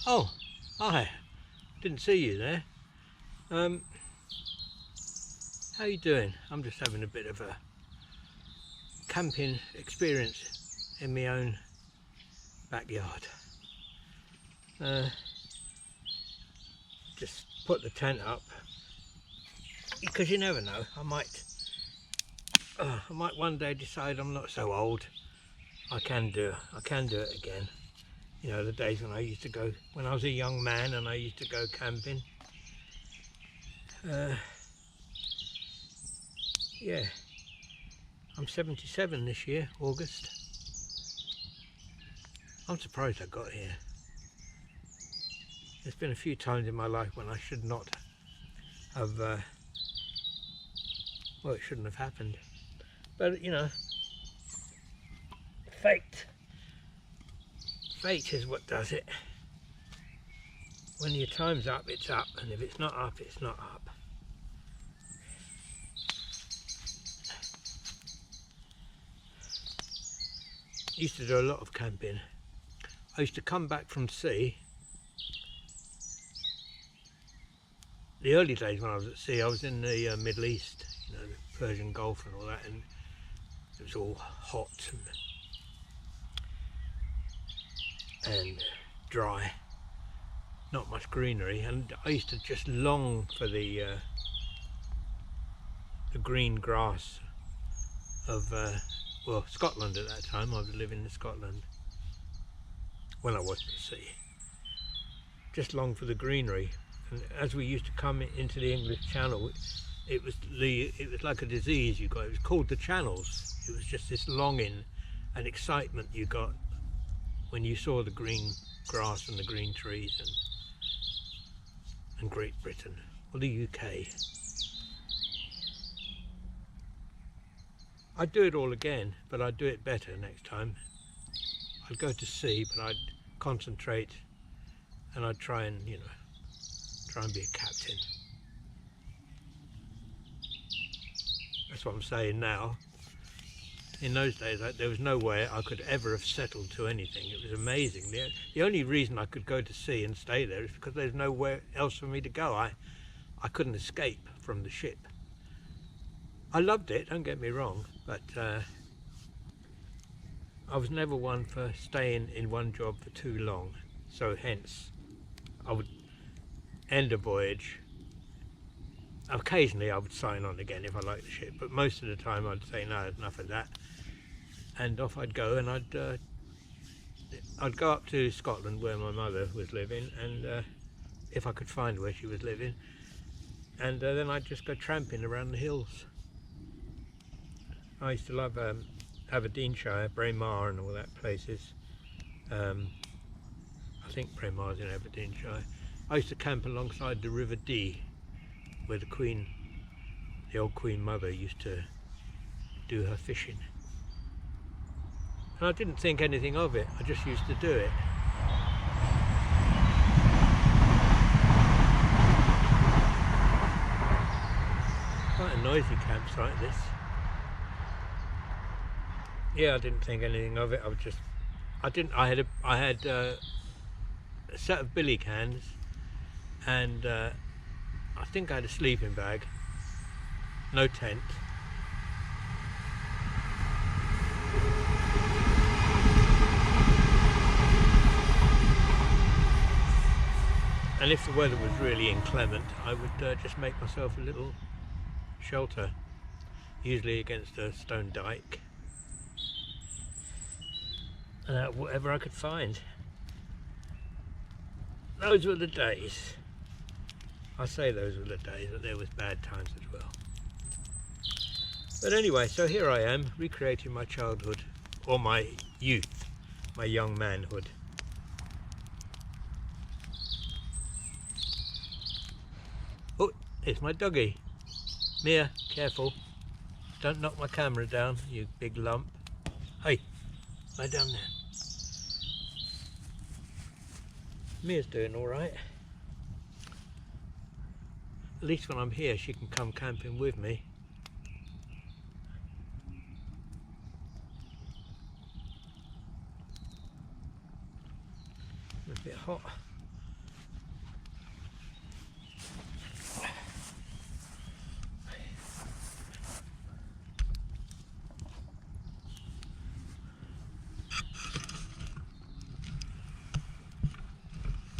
Oh, hi. Didn't see you there. Um, how you doing? I'm just having a bit of a camping experience in my own backyard. Just put the tent up because you never know. I might one day decide I'm not so old. I can do it again. You know, the days when when I was a young man and I used to go camping. Yeah, I'm 77 this year, August. I'm surprised I got here. There's been a few times in my life when I should not have, well, it shouldn't have happened. But, you know, fate. Fate is what does it. When your time's up, it's up, and if it's not up, it's not up. I used to do a lot of camping. I used to come back from sea. The early days when I was at sea, I was in the Middle East, you know, the Persian Gulf and all that, and it was all hot and dry, not much greenery, and I used to just long for the green grass of well, Scotland at that time. I was living in Scotland when I was at sea. Just long for the greenery, and as we used to come into the English Channel, it was like a disease you got. It was called the Channels. It was just this longing and excitement you got when you saw the green grass and the green trees and Great Britain, or the UK. I'd do it all again, but I'd do it better next time. I'd go to sea, but I'd concentrate and I'd try and, you know, try and be a captain. That's what I'm saying now. In those days, there was no way I could ever have settled to anything. It was amazing. The only reason I could go to sea and stay there is because there's nowhere else for me to go. I couldn't escape from the ship. I loved it, don't get me wrong, but I was never one for staying in one job for too long. So hence, I would end a voyage. Occasionally I would sign on again if I liked the ship, but most of the time I'd say no, enough of that. And off I'd go, and I'd go up to Scotland where my mother was living, and if I could find where she was living, and then I'd just go tramping around the hills. I used to love Aberdeenshire, Braemar and all that places. I think Braemar's in Aberdeenshire. I used to camp alongside the River Dee, where the old Queen Mother used to do her fishing. And I didn't think anything of it, I just used to do it. Quite a noisy campsite, this. Yeah, I didn't think anything of it. I had a set of billy cans, and I think I had a sleeping bag, no tent. And if the weather was really inclement, I would just make myself a little shelter, usually against a stone dike. And whatever I could find. Those were the days. I say those were the days, but there was bad times as well. But anyway, so here I am, recreating my childhood, or my youth, my young manhood. Oh, it's my doggy. Mia, careful. Don't knock my camera down, you big lump. Hey, lie down there. Mia's doing all right. At least when I'm here, she can come camping with me. It's a bit hot.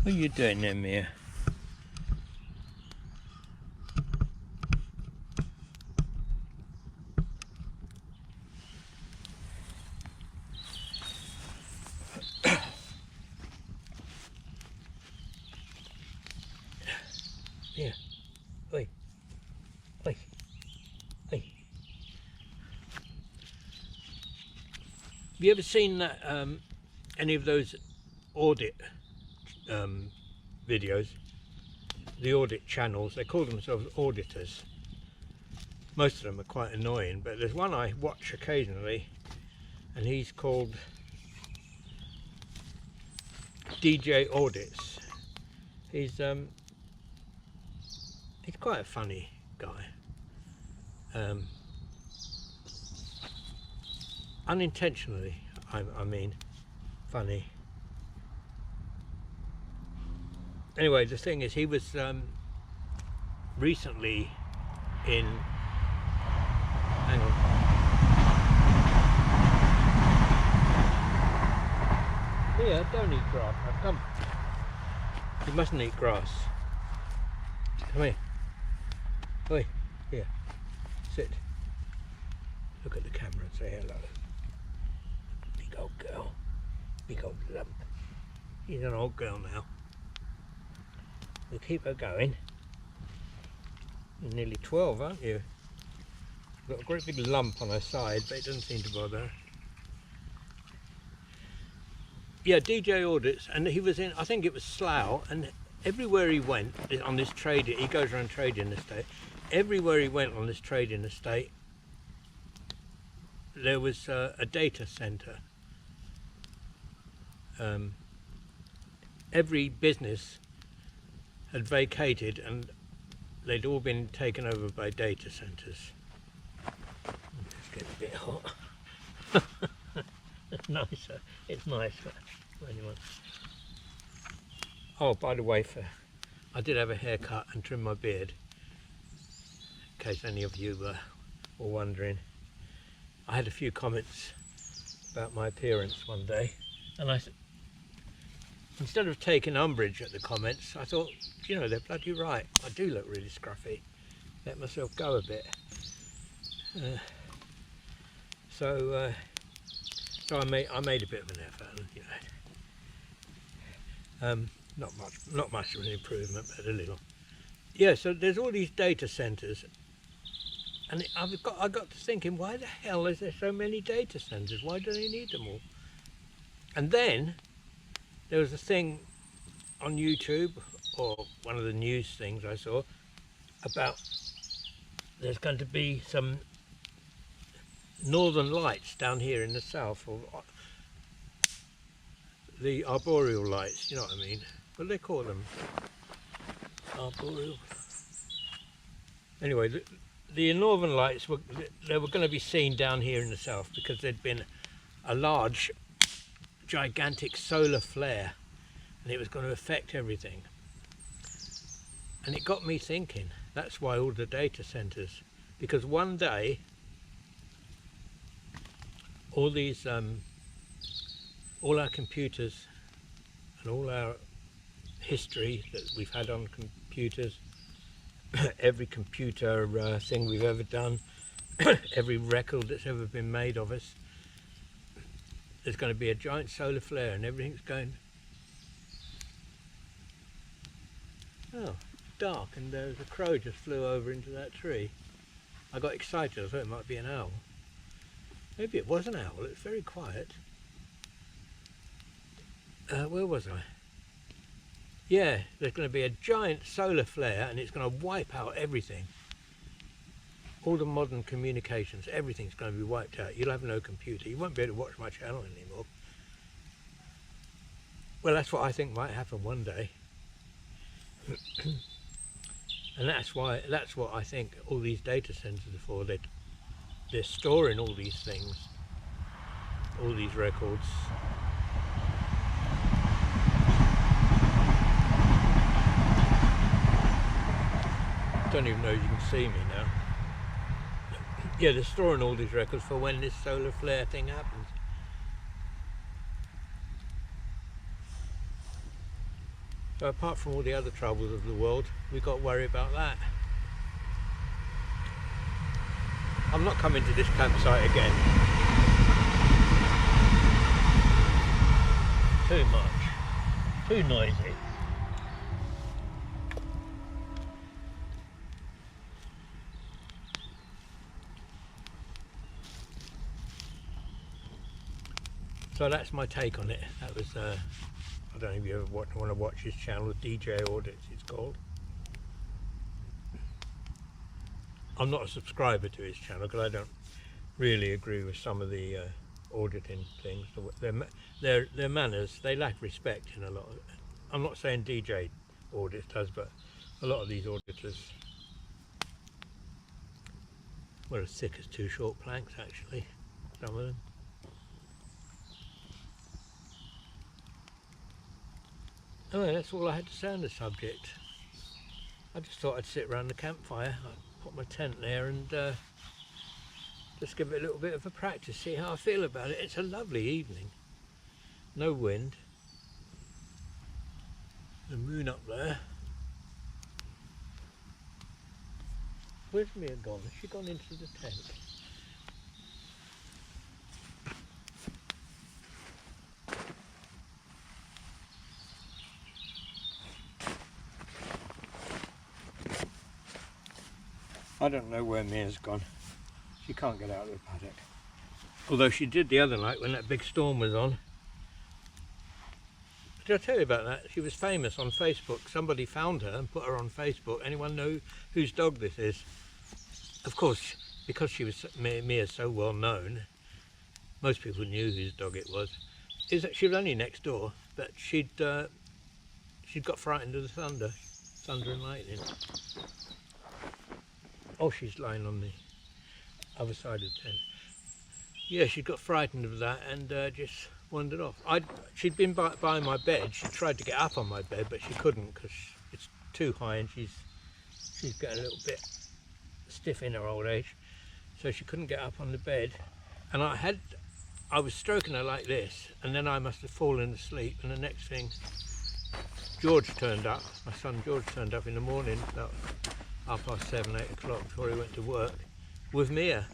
What are you doing there, Mia? Yeah. Oi. Oi. Oi. Have you ever seen that, any of those audit videos? The audit channels, they call themselves auditors. Most of them are quite annoying, but there's one I watch occasionally, and he's called DJ Audits. He's quite a funny guy. Unintentionally, I mean, funny. Anyway, the thing is, he was recently in. Hang on. Here, don't eat grass. Now, come. You mustn't eat grass. Come here. Oi, here. Sit. Look at the camera and say hello. Big old girl. Big old lump. She's an old girl now. We'll keep her going. You're nearly 12, aren't you? Got a great big lump on her side, but it doesn't seem to bother her. Yeah, DJ Audits, and he was in, I think it was Slough, and everywhere he went on this trading, he goes around trading estate. Everywhere he went on this trading estate, there was a data centre. Every business had vacated and they'd all been taken over by data centres. It's getting a bit hot. It's nicer. It's nicer for anyone. Oh, by the way, I did have a haircut and trim my beard. In case any of you were wondering. I had a few comments about my appearance one day, and instead of taking umbrage at the comments, I thought, you know, they're bloody right. I do look really scruffy. Let myself go a bit. So I made a bit of an effort, and, you know, not much of an improvement, but a little. Yeah. So there's all these data centres, and I got to thinking, why the hell is there so many data centres? Why do they need them all? And then there was a thing on YouTube, or one of the news things I saw, about there's going to be some northern lights down here in the south, or the arboreal lights, you know what I mean? What do they call them? Arboreal. Anyway, the northern lights were going to be seen down here in the south because there'd been a large, gigantic solar flare, and it was going to affect everything. And it got me thinking, that's why all the data centres, because one day all these all our computers and all our history that we've had on computers, every computer thing we've ever done, every record that's ever been made of us, there's going to be a giant solar flare and everything's going, oh, dark, and there's a crow just flew over into that tree. I got excited, I thought it might be an owl. Maybe it was an owl, it's very quiet. Where was I? Yeah, there's going to be a giant solar flare and it's going to wipe out everything. All the modern communications, everything's going to be wiped out. You'll have no computer. You won't be able to watch my channel anymore. Well, that's what I think might happen one day. And that's what I think all these data centers are for. They're storing all these things, all these records. Don't even know if you can see me now. Yeah, they're storing all these records for when this solar flare thing happens. So apart from all the other troubles of the world, we've got to worry about that. I'm not coming to this campsite again. Too much. Too noisy. So that's my take on it. That was, I don't know if you ever want to watch his channel, DJ Audits it's called. I'm not a subscriber to his channel because I don't really agree with some of the auditing things. Their manners, they lack respect in a lot of it. I'm not saying DJ Audits does, but a lot of these auditors were as thick as two short planks actually, some of them. Oh, that's all I had to say on the subject. I just thought I'd sit around the campfire. I'd put my tent there and just give it a little bit of a practice, see how I feel about it. It's a lovely evening. No wind. The moon up there. Where's Mia gone? Has she gone into the tent? I don't know where Mia's gone. She can't get out of the paddock. Although she did the other night when that big storm was on. Did I tell you about that? She was famous on Facebook. Somebody found her and put her on Facebook. Anyone know whose dog this is? Of course, because she was Mia's so well known, most people knew whose dog it was. Is that she was only next door, but she'd got frightened of the thunder and lightning. Oh, she's lying on the other side of the tent. Yeah, she got frightened of that and just wandered off. She'd been by my bed. She tried to get up on my bed, but she couldn't because it's too high and she's getting a little bit stiff in her old age. So she couldn't get up on the bed. And I was stroking her like this, and then I must have fallen asleep. And the next thing, George turned up. My son George turned up in the morning, about 7:30, 8 o'clock, before he went to work, with Mia.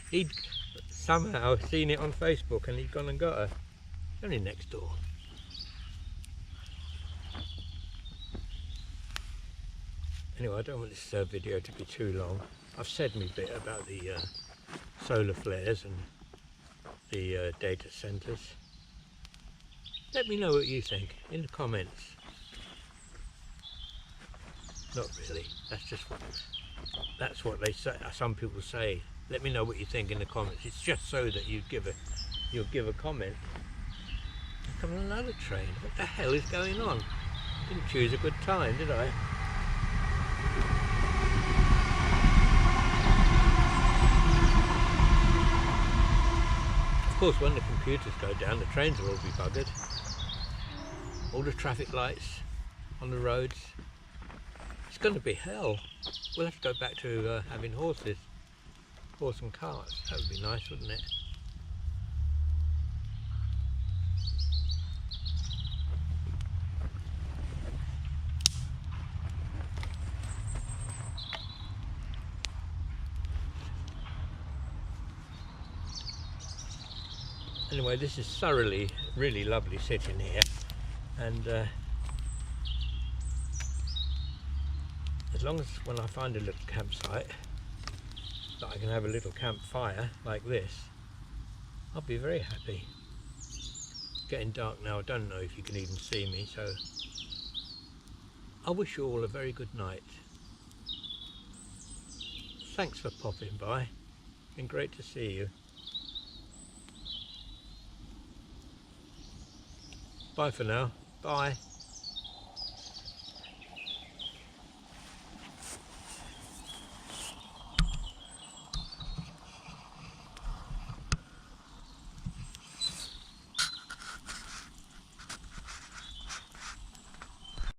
He'd somehow seen it on Facebook and he'd gone and got her. Only next door. Anyway, I don't want this video to be too long. I've said my bit about the solar flares and the data centres. Let me know what you think in the comments. Not really. That's what they say. Some people say. Let me know what you think in the comments. It's just so that you'll give a comment. Come on, another train. What the hell is going on? Didn't choose a good time, did I? Of course, when the computers go down, the trains will all be buggered. All the traffic lights on the roads. It's going to be hell. We'll have to go back to having horses. Horse and carts. That would be nice, wouldn't it? Anyway, this is thoroughly, really lovely sitting here, and as long as when I find a little campsite that I can have a little campfire like this, I'll be very happy. It's getting dark now. I don't know if you can even see me, so I wish you all a very good night. Thanks for popping by. Been great to see you. Bye for now. Bye.